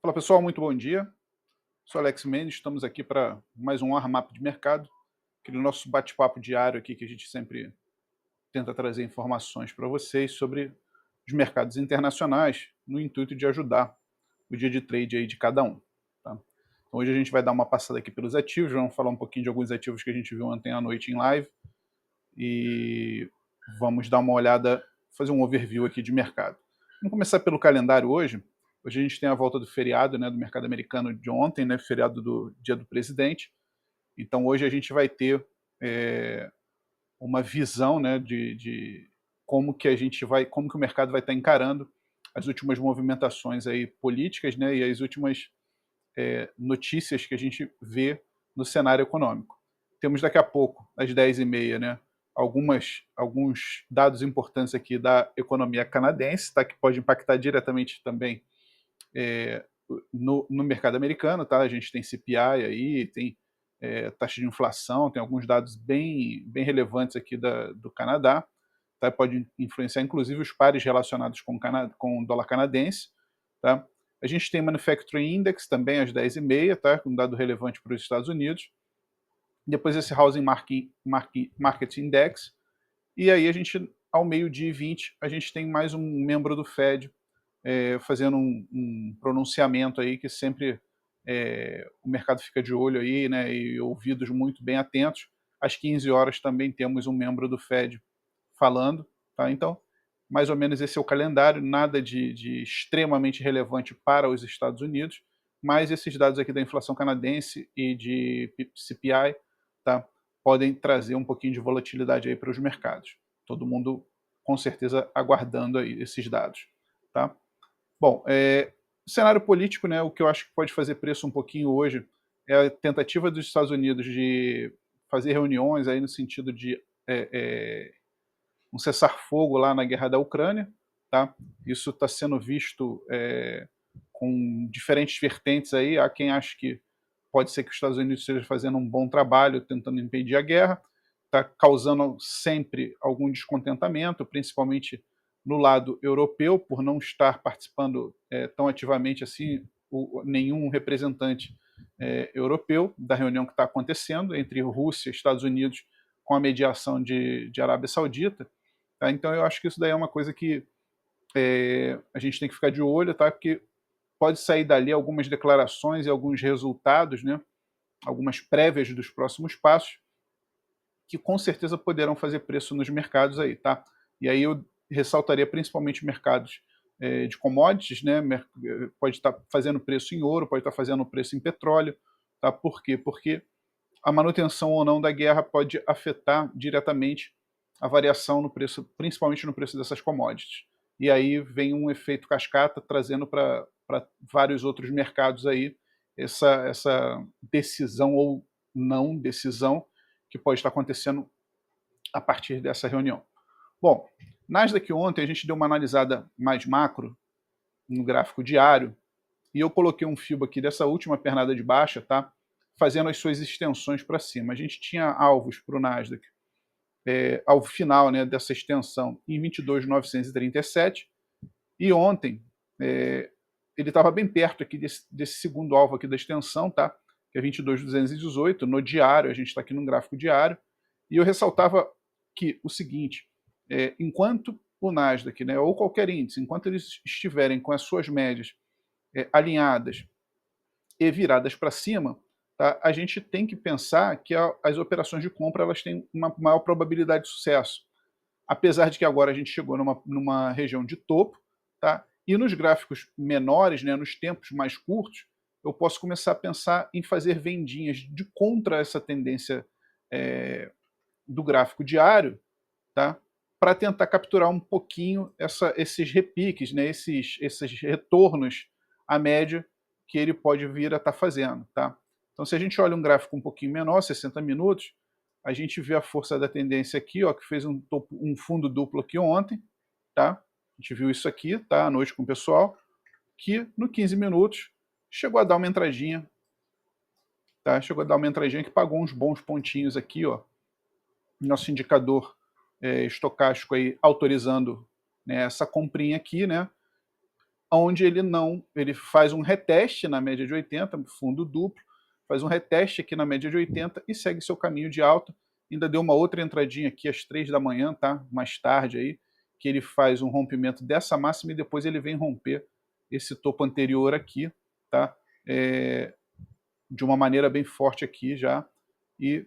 Fala pessoal, muito bom dia. Sou Alex Mendes, estamos aqui para mais um Warm-up de mercado, aquele nosso bate-papo diário aqui que a gente sempre tenta trazer informações para vocês sobre os mercados internacionais, no intuito de ajudar o dia de trade aí de cada um. Tá? Então, hoje a gente vai dar uma passada aqui pelos ativos, vamos falar um pouquinho de alguns ativos que a gente viu ontem à noite em live e vamos dar uma olhada, fazer um overview aqui de mercado. Vamos começar pelo calendário hoje. Hoje a gente tem a volta do feriado, né, do mercado americano de ontem, né, feriado do Dia do Presidente. Então hoje a gente vai ter uma visão, né, de como que a gente vai, como que o mercado vai estar encarando as últimas movimentações aí políticas, né, e as últimas notícias que a gente vê no cenário econômico. Temos daqui a pouco, às 10h30, né, alguns dados importantes aqui da economia canadense, tá, que pode impactar diretamente também no mercado americano. Tá? A gente tem CPI aí, tem taxa de inflação, tem alguns dados bem relevantes aqui do Canadá. Tá? Pode influenciar inclusive os pares relacionados com o dólar canadense. Tá? A gente tem Manufacturing Index também às 10h30, tá? Um dado relevante para os Estados Unidos. Depois esse Housing Market Index. E aí a gente, ao 12h20, a gente tem mais um membro do Fed fazendo um pronunciamento aí que sempre o mercado fica de olho aí, né, e ouvidos muito bem atentos. Às 15 horas também temos um membro do Fed falando. Tá? Então, mais ou menos esse é o calendário, nada de extremamente relevante para os Estados Unidos, mas esses dados aqui da inflação canadense e de CPI, tá, podem trazer um pouquinho de volatilidade aí para os mercados. Todo mundo, com certeza, aguardando aí esses dados. Tá? Bom, cenário político, né, o que eu acho que pode fazer preço um pouquinho hoje é a tentativa dos Estados Unidos de fazer reuniões aí no sentido de um cessar-fogo lá na guerra da Ucrânia. Tá? Isso está sendo visto com diferentes vertentes aí. Há quem acha que pode ser que os Estados Unidos esteja fazendo um bom trabalho tentando impedir a guerra, está causando sempre algum descontentamento, principalmente no lado europeu, por não estar participando tão ativamente assim nenhum representante europeu da reunião que está acontecendo entre Rússia e Estados Unidos com a mediação de Arábia Saudita. Tá? Então eu acho que isso daí é uma coisa que a gente tem que ficar de olho, tá? Porque pode sair dali algumas declarações e alguns resultados, né? Algumas prévias dos próximos passos, que com certeza poderão fazer preço nos mercados aí, tá? E aí eu ressaltaria principalmente mercados de commodities, né? Pode estar fazendo preço em ouro, pode estar fazendo preço em petróleo, tá? Por quê? Porque a manutenção ou não da guerra pode afetar diretamente a variação no preço, principalmente no preço dessas commodities. E aí vem um efeito cascata trazendo para vários outros mercados aí essa decisão ou não decisão que pode estar acontecendo a partir dessa reunião. Bom, Nasdaq ontem a gente deu uma analisada mais macro no gráfico diário e eu coloquei um fio aqui dessa última pernada de baixa, tá? Fazendo as suas extensões para cima. A gente tinha alvos para o Nasdaq ao final, né, dessa extensão em 22.937 e ontem ele estava bem perto aqui desse segundo alvo aqui da extensão, tá? Que é 22.218 no diário. A gente está aqui no gráfico diário e eu ressaltava que o seguinte: enquanto o Nasdaq, né, ou qualquer índice, enquanto eles estiverem com as suas médias alinhadas e viradas para cima, tá, a gente tem que pensar que as operações de compra elas têm uma maior probabilidade de sucesso. Apesar de que agora a gente chegou numa região de topo, tá, e nos gráficos menores, né, nos tempos mais curtos, eu posso começar a pensar em fazer vendinhas de contra essa tendência do gráfico diário, tá, para tentar capturar um pouquinho esses repiques, né, esses retornos à média que ele pode vir a estar fazendo. Tá? Então, se a gente olha um gráfico um pouquinho menor, 60 minutos, a gente vê a força da tendência aqui, ó, que fez um fundo duplo aqui ontem. Tá? A gente viu isso aqui, tá, à noite com o pessoal, que no 15 minutos chegou a dar uma entradinha. Tá? Chegou a dar uma entradinha que pagou uns bons pontinhos aqui, ó. Nosso indicador estocástico aí autorizando, né, essa comprinha aqui, né? onde ele faz um reteste na média de 80, fundo duplo, faz um reteste aqui na média de 80 e segue seu caminho de alta. Ainda deu uma outra entradinha aqui às 3 da manhã, tá? Mais tarde aí, que ele faz um rompimento dessa máxima e depois ele vem romper esse topo anterior aqui, tá? De uma maneira bem forte aqui já, e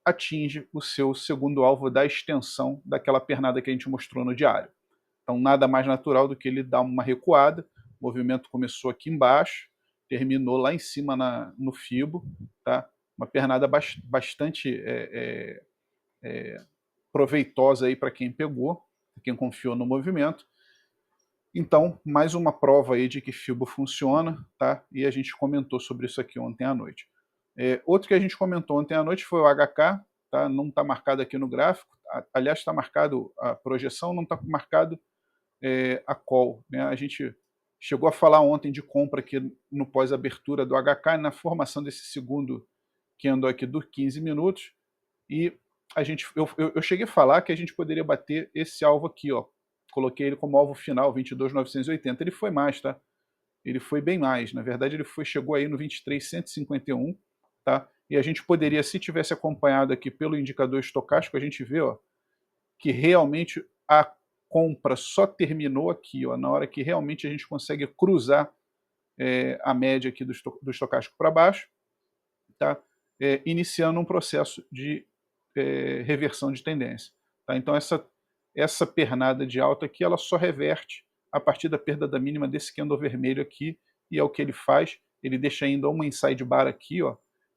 atinge o seu segundo alvo da extensão daquela pernada que a gente mostrou no diário. Então nada mais natural do que ele dar uma recuada, o movimento começou aqui embaixo, terminou lá em cima no fibo, tá? Uma pernada bastante proveitosa aí para quem pegou, quem confiou no movimento. Então, mais uma prova aí de que fibo funciona, tá? E a gente comentou sobre isso aqui ontem à noite. Outro que a gente comentou ontem à noite foi o HK, tá? Não está marcado aqui no gráfico, aliás, está marcado a projeção, não está marcado a call, né? A gente chegou a falar ontem de compra aqui no pós-abertura do HK, na formação desse segundo candle aqui dos 15 minutos, e eu cheguei a falar que a gente poderia bater esse alvo aqui, ó. Coloquei ele como alvo final, 22.980. Ele foi mais, tá? Ele foi bem mais. Na verdade, ele chegou aí no 23.151, tá? E a gente poderia, se tivesse acompanhado aqui pelo indicador estocástico, a gente vê, ó, que realmente a compra só terminou aqui, ó, na hora que realmente a gente consegue cruzar a média aqui do estocástico para baixo, tá? Iniciando um processo de reversão de tendência. Tá? Então essa pernada de alta aqui, ela só reverte a partir da perda da mínima desse candle vermelho aqui, e é o que ele faz. Ele deixa ainda uma inside bar aqui, ó,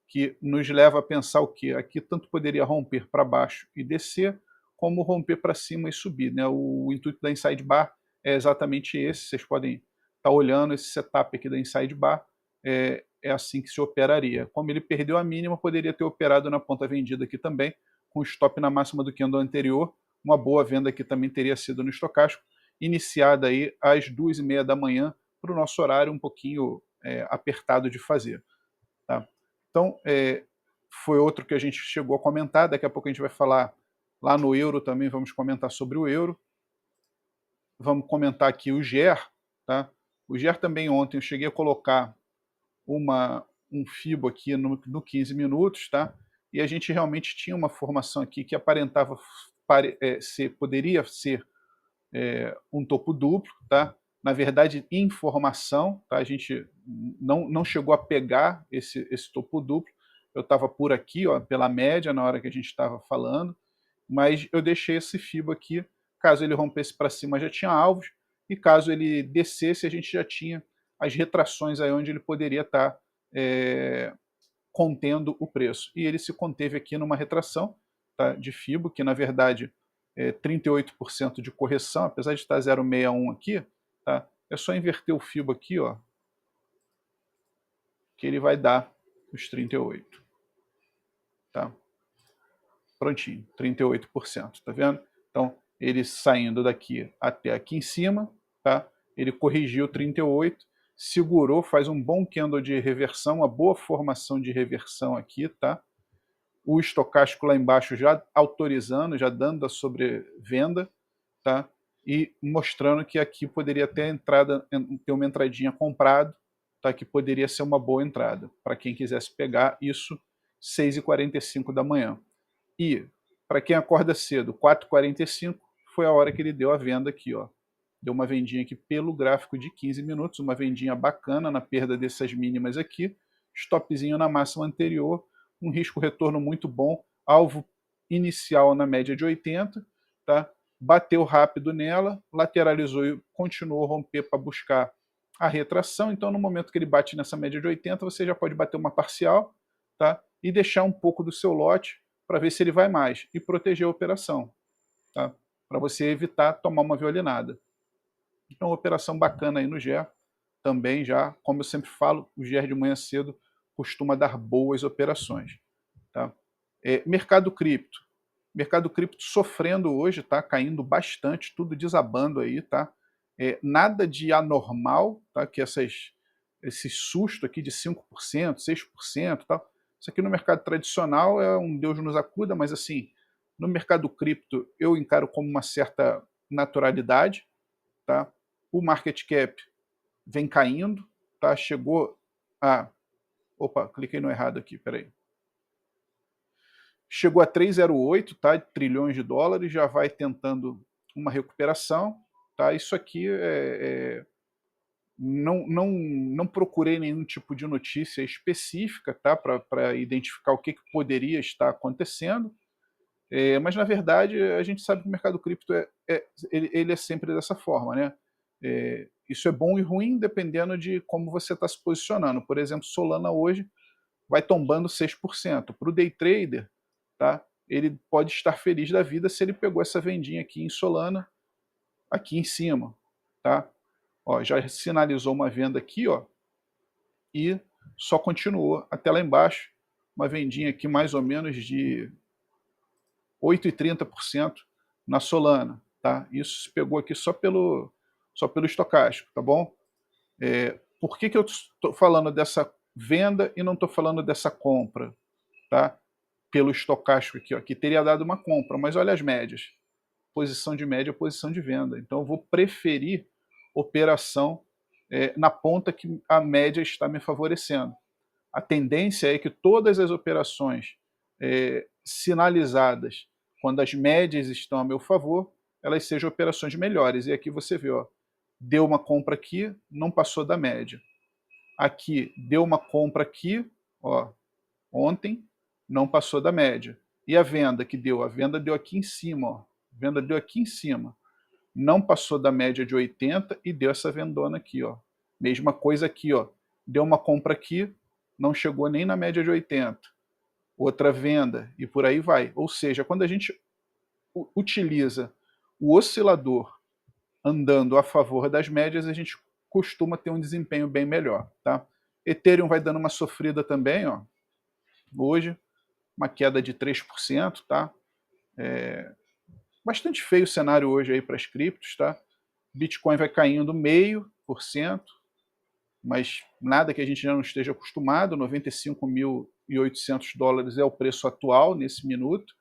que nos leva a pensar o que? Aqui tanto poderia romper para baixo e descer, como romper para cima e subir, né? O intuito da inside bar é exatamente esse. Vocês podem estar olhando esse setup aqui da inside bar, é assim que se operaria. Como ele perdeu a mínima, poderia ter operado na ponta vendida aqui também, com stop na máxima do candle anterior. Uma boa venda aqui também teria sido no estocástico, iniciada aí às 2h30 da manhã, para o nosso horário um pouquinho apertado de fazer. Tá? Então, foi outro que a gente chegou a comentar. Daqui a pouco a gente vai falar lá no euro também, vamos comentar sobre o euro. Vamos comentar aqui o GER. Tá? O GER também ontem eu cheguei a colocar um FIBO aqui no 15 minutos, tá? E a gente realmente tinha uma formação aqui que aparentava poderia ser um topo duplo, tá? Na verdade, informação, tá? A gente não chegou a pegar esse topo duplo. Eu estava por aqui, ó, pela média, na hora que a gente estava falando, mas eu deixei esse FIBO aqui. Caso ele rompesse para cima, já tinha alvos, e caso ele descesse, a gente já tinha as retrações aí onde ele poderia estar contendo o preço. E ele se conteve aqui numa retração, tá, de FIBO, que na verdade 38% de correção, apesar de estar 0,61 aqui, tá, é só inverter o FIBO aqui, ó, que ele vai dar os 38. Tá? Prontinho, 38%, tá vendo? Então, ele saindo daqui até aqui em cima, tá? Ele corrigiu 38, segurou, faz um bom candle de reversão, uma boa formação de reversão aqui, tá? O estocástico lá embaixo já autorizando, já dando a sobrevenda, tá? E mostrando que aqui poderia ter uma entradinha comprado, tá? Que poderia ser uma boa entrada, para quem quisesse pegar isso 6h45 da manhã. E, para quem acorda cedo, 4h45, foi a hora que ele deu a venda aqui, ó. Deu uma vendinha aqui pelo gráfico de 15 minutos, uma vendinha bacana na perda dessas mínimas aqui, stopzinho na máxima anterior, um risco-retorno muito bom, alvo inicial na média de 80, tá? Bateu rápido nela, lateralizou e continuou a romper para buscar a retração. Então, no momento que ele bate nessa média de 80, você já pode bater uma parcial, tá? E deixar um pouco do seu lote para ver se ele vai mais e proteger a operação, tá? Para você evitar tomar uma violinada. Então, operação bacana aí no GER, também já, como eu sempre falo, o GER de manhã cedo costuma dar boas operações. Tá? Mercado cripto. Mercado cripto sofrendo hoje, tá? Caindo bastante, tudo desabando aí, tá? Nada de anormal, tá? Que esse susto aqui de 5%, 6%, tal. Isso aqui no mercado tradicional é um Deus nos acuda, mas assim, no mercado cripto eu encaro como uma certa naturalidade, tá? O market cap vem caindo, tá? Chegou a... Opa, cliquei no errado aqui, peraí. Chegou a 308, tá? Trilhões de dólares, já vai tentando uma recuperação, tá? Isso aqui não procurei nenhum tipo de notícia específica, tá? Para identificar o que poderia estar acontecendo, mas na verdade a gente sabe que o mercado cripto ele é sempre dessa forma, né? Isso é bom e ruim dependendo de como você está se posicionando. Por exemplo, Solana hoje vai tombando 6%. Para o day trader, tá? Ele pode estar feliz da vida se ele pegou essa vendinha aqui em Solana, aqui em cima, tá? Ó, já sinalizou uma venda aqui, ó, e só continuou até lá embaixo, uma vendinha aqui mais ou menos de 8,30% na Solana, tá? Isso se pegou aqui só pelo estocástico, tá bom? Por que eu estou falando dessa venda e não estou falando dessa compra, tá? Pelo estocástico aqui, ó, que teria dado uma compra, mas olha as médias. Posição de média, posição de venda. Então eu vou preferir operação na ponta que a média está me favorecendo. A tendência é que todas as operações sinalizadas quando as médias estão a meu favor, elas sejam operações melhores. E aqui você vê, ó, deu uma compra aqui, não passou da média. Aqui, deu uma compra aqui, ó, ontem, não passou da média. E a venda que deu? A venda deu aqui em cima, ó. A venda deu aqui em cima. Não passou da média de 80 e deu essa vendona aqui, ó. Mesma coisa aqui, ó. Deu uma compra aqui, não chegou nem na média de 80. Outra venda e por aí vai. Ou seja, quando a gente utiliza o oscilador andando a favor das médias, a gente costuma ter um desempenho bem melhor, tá? Ethereum vai dando uma sofrida também, ó. Hoje, uma queda de 3%, tá? Bastante feio o cenário hoje aí para as criptos, tá? Bitcoin vai caindo 0,5%, mas nada que a gente já não esteja acostumado. 95.800 dólares é o preço atual nesse minuto,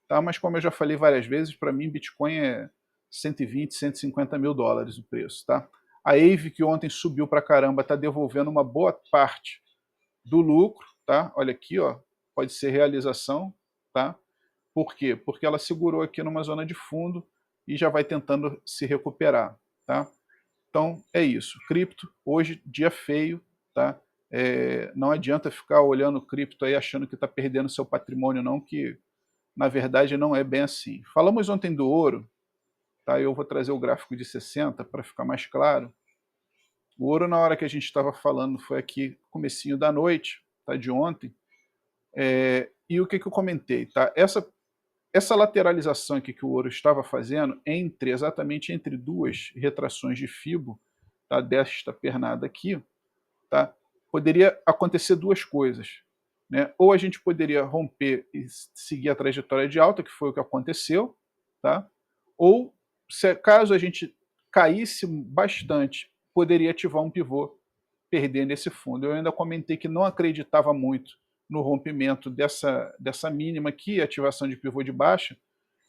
tá? Mas como eu já falei várias vezes, para mim Bitcoin é 120, 150 mil dólares o preço, tá? A Aave, que ontem subiu para caramba, está devolvendo uma boa parte do lucro, tá? Olha aqui, ó, pode ser realização, tá? Por quê? Porque ela segurou aqui numa zona de fundo e já vai tentando se recuperar, tá? Então é isso. Cripto, hoje, dia feio, tá? Não adianta ficar olhando cripto aí achando que está perdendo seu patrimônio, não, que na verdade não é bem assim. Falamos ontem do ouro, tá? Eu vou trazer o gráfico de 60 para ficar mais claro. O ouro, na hora que a gente estava falando, foi aqui comecinho da noite, tá? De ontem. E o que eu comentei, tá? Essa lateralização aqui que o ouro estava fazendo, exatamente entre duas retrações de Fibo, tá, desta pernada aqui, tá, poderia acontecer duas coisas, né? Ou a gente poderia romper e seguir a trajetória de alta, que foi o que aconteceu, tá? Ou, caso a gente caísse bastante, poderia ativar um pivô, perdendo esse fundo. Eu ainda comentei que não acreditava muito no rompimento dessa mínima aqui, ativação de pivô de baixa,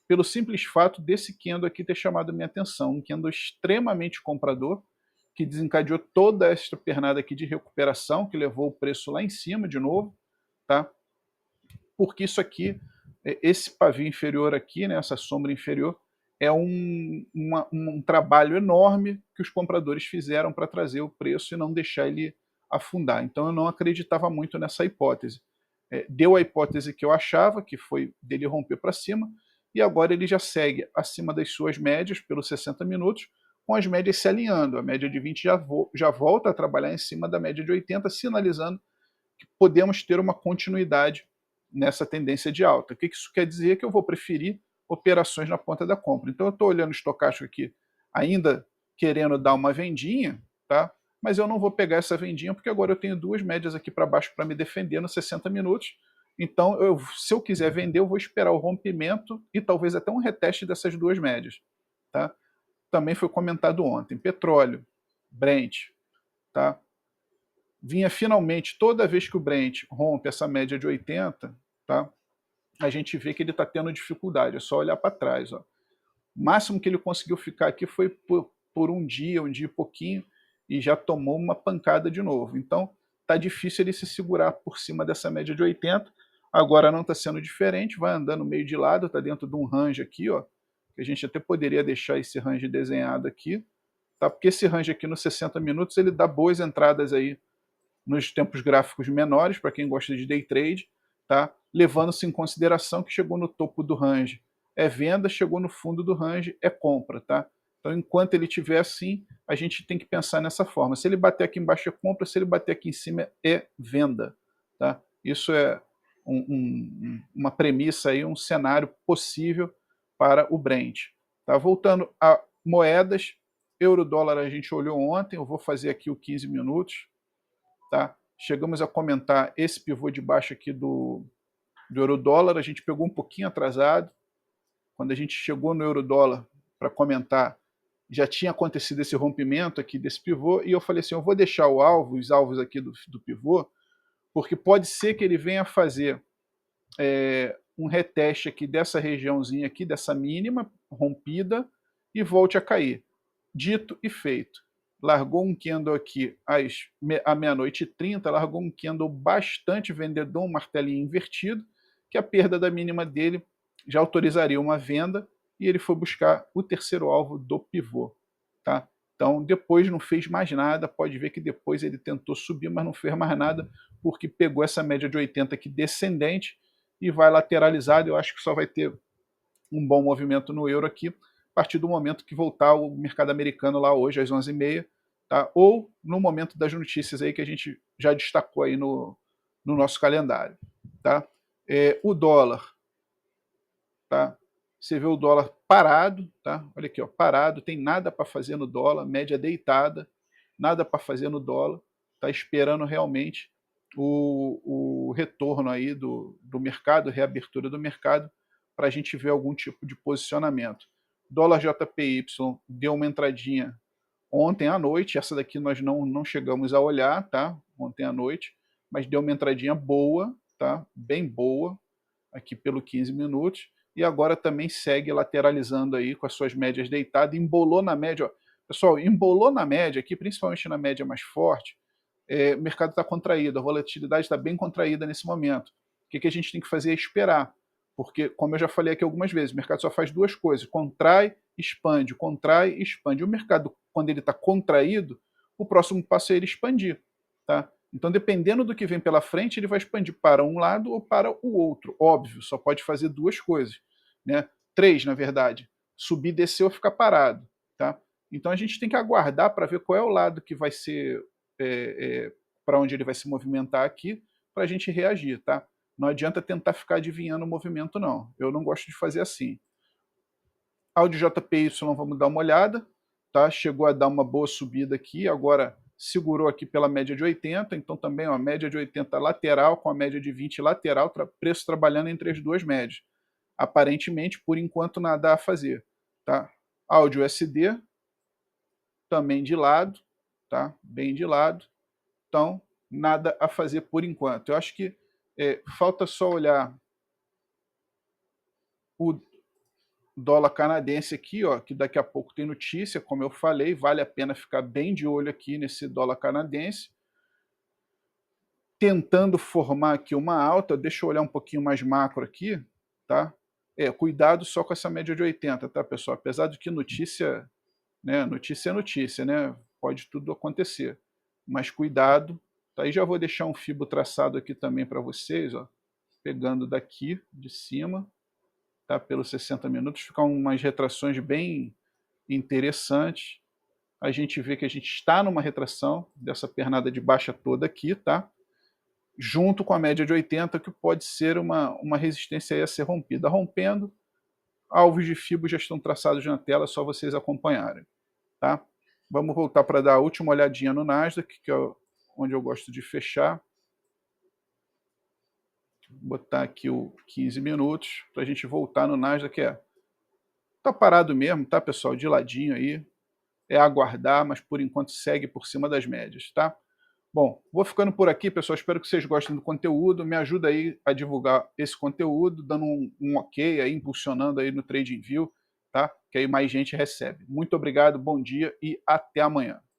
pelo simples fato desse candle aqui ter chamado a minha atenção. Um candle extremamente comprador, que desencadeou toda esta pernada aqui de recuperação, que levou o preço lá em cima de novo, tá? Porque isso aqui, esse pavio inferior aqui, né, essa sombra inferior, é um trabalho enorme que os compradores fizeram para trazer o preço e não deixar ele afundar. Então eu não acreditava muito nessa hipótese. Deu a hipótese que eu achava, que foi dele romper para cima, e agora ele já segue acima das suas médias pelos 60 minutos, com as médias se alinhando. A média de 20 já volta a trabalhar em cima da média de 80, sinalizando que podemos ter uma continuidade nessa tendência de alta. O que isso quer dizer? Que eu vou preferir operações na ponta da compra. Então eu estou olhando o estocástico aqui, ainda querendo dar uma vendinha, tá? Mas eu não vou pegar essa vendinha porque agora eu tenho duas médias aqui para baixo para me defender nos 60 minutos. Então, se eu quiser vender, eu vou esperar o rompimento e talvez até um reteste dessas duas médias, tá? Também foi comentado ontem. Petróleo, Brent, tá? Vinha finalmente, toda vez que o Brent rompe essa média de 80, tá? A gente vê que ele está tendo dificuldade, é só olhar para trás. Ó. O máximo que ele conseguiu ficar aqui foi por um dia e pouquinho, e já tomou uma pancada de novo. Então, tá difícil ele se segurar por cima dessa média de 80. Agora não está sendo diferente, vai andando meio de lado, está dentro de um range aqui, ó, que a gente até poderia deixar esse range desenhado aqui, tá? Porque esse range aqui nos 60 minutos ele dá boas entradas aí nos tempos gráficos menores, para quem gosta de day trade, tá? Levando-se em consideração que chegou no topo do range é venda, chegou no fundo do range é compra, tá? Então, enquanto ele estiver assim, a gente tem que pensar nessa forma. Se ele bater aqui embaixo é compra, se ele bater aqui em cima é venda, tá? Isso é uma premissa aí, um cenário possível para o Brent. Tá? Voltando a moedas, euro-dólar a gente olhou ontem, eu vou fazer aqui o 15 minutos, tá? Chegamos a comentar esse pivô de baixo aqui do euro-dólar, a gente pegou um pouquinho atrasado, quando a gente chegou no euro-dólar para comentar, já tinha acontecido esse rompimento aqui desse pivô, e eu falei assim, eu vou deixar o alvo, os alvos aqui do pivô, porque pode ser que ele venha fazer um reteste aqui dessa regiãozinha aqui, dessa mínima rompida, e volte a cair. Dito e feito. Largou um candle aqui à meia-noite e 30, largou um candle bastante vendedor, um martelinho invertido, que a perda da mínima dele já autorizaria uma venda, e ele foi buscar o terceiro alvo do pivô. Tá? Então, depois não fez mais nada, pode ver que depois ele tentou subir, mas não fez mais nada, porque pegou essa média de 80 aqui descendente, e vai lateralizado. Eu acho que só vai ter um bom movimento no euro aqui, a partir do momento que voltar o mercado americano lá hoje às 11h30, tá? Ou no momento das notícias aí que a gente já destacou aí no nosso calendário. Tá? O dólar, tá? Você vê o dólar parado, tá? Olha aqui, ó, parado, tem nada para fazer no dólar, média deitada, nada para fazer no dólar, tá esperando realmente o retorno aí do mercado, reabertura do mercado, para a gente ver algum tipo de posicionamento. Dólar JPY deu uma entradinha ontem à noite, essa daqui nós não chegamos a olhar, tá? Ontem à noite, mas deu uma entradinha boa, tá? Bem boa, aqui pelo 15 minutos, e agora também segue lateralizando aí com as suas médias deitadas, embolou na média, ó. Pessoal, embolou na média aqui, principalmente na média mais forte, o mercado está contraído, a volatilidade está bem contraída nesse momento. O que a gente tem que fazer é esperar, porque, como eu já falei aqui algumas vezes, o mercado só faz duas coisas, contrai, expande, contrai, expande. O mercado, quando ele está contraído, o próximo passo é ele expandir. Tá? Então, dependendo do que vem pela frente, ele vai expandir para um lado ou para o outro. Óbvio, só pode fazer duas coisas. Né? Três, na verdade. Subir, descer ou ficar parado. Tá? Então, a gente tem que aguardar para ver qual é o lado que vai ser, para onde ele vai se movimentar aqui, para a gente reagir. Tá? Não adianta tentar ficar adivinhando o movimento, não. Eu não gosto de fazer assim. Áudio JPY, vamos dar uma olhada. Tá? Chegou a dar uma boa subida aqui, agora segurou aqui pela média de 80, então também a média de 80 lateral com a média de 20 lateral, preço trabalhando entre as duas médias. Aparentemente, por enquanto, nada a fazer. Tá? Áudio SD, também de lado, tá? Bem de lado, então nada a fazer por enquanto. Eu acho que falta só olhar o dólar canadense aqui, ó, que daqui a pouco tem notícia, como eu falei, vale a pena ficar bem de olho aqui nesse dólar canadense, tentando formar aqui uma alta. Deixa eu olhar um pouquinho mais macro aqui, tá? Cuidado só com essa média de 80, tá, pessoal? Apesar de que notícia, né, notícia é notícia, né? Pode tudo acontecer, mas cuidado. Tá? Aí já vou deixar um fibo traçado aqui também para vocês, ó, pegando daqui de cima, tá? Pelos 60 minutos, ficam umas retrações bem interessantes. A gente vê que a gente está numa retração dessa pernada de baixa toda aqui, tá? Junto com a média de 80, que pode ser uma resistência a ser rompida. Rompendo, alvos de FIBO já estão traçados na tela, é só vocês acompanharem. Tá? Vamos voltar para dar a última olhadinha no Nasdaq, que é onde eu gosto de fechar. Vou botar aqui o 15 minutos, para a gente voltar no Nasdaq. Tá parado mesmo, tá, pessoal? De ladinho aí. É aguardar, mas por enquanto segue por cima das médias, tá? Bom, vou ficando por aqui, pessoal. Espero que vocês gostem do conteúdo. Me ajuda aí a divulgar esse conteúdo, dando um ok aí, impulsionando aí no TradingView, tá? Que aí mais gente recebe. Muito obrigado, bom dia e até amanhã.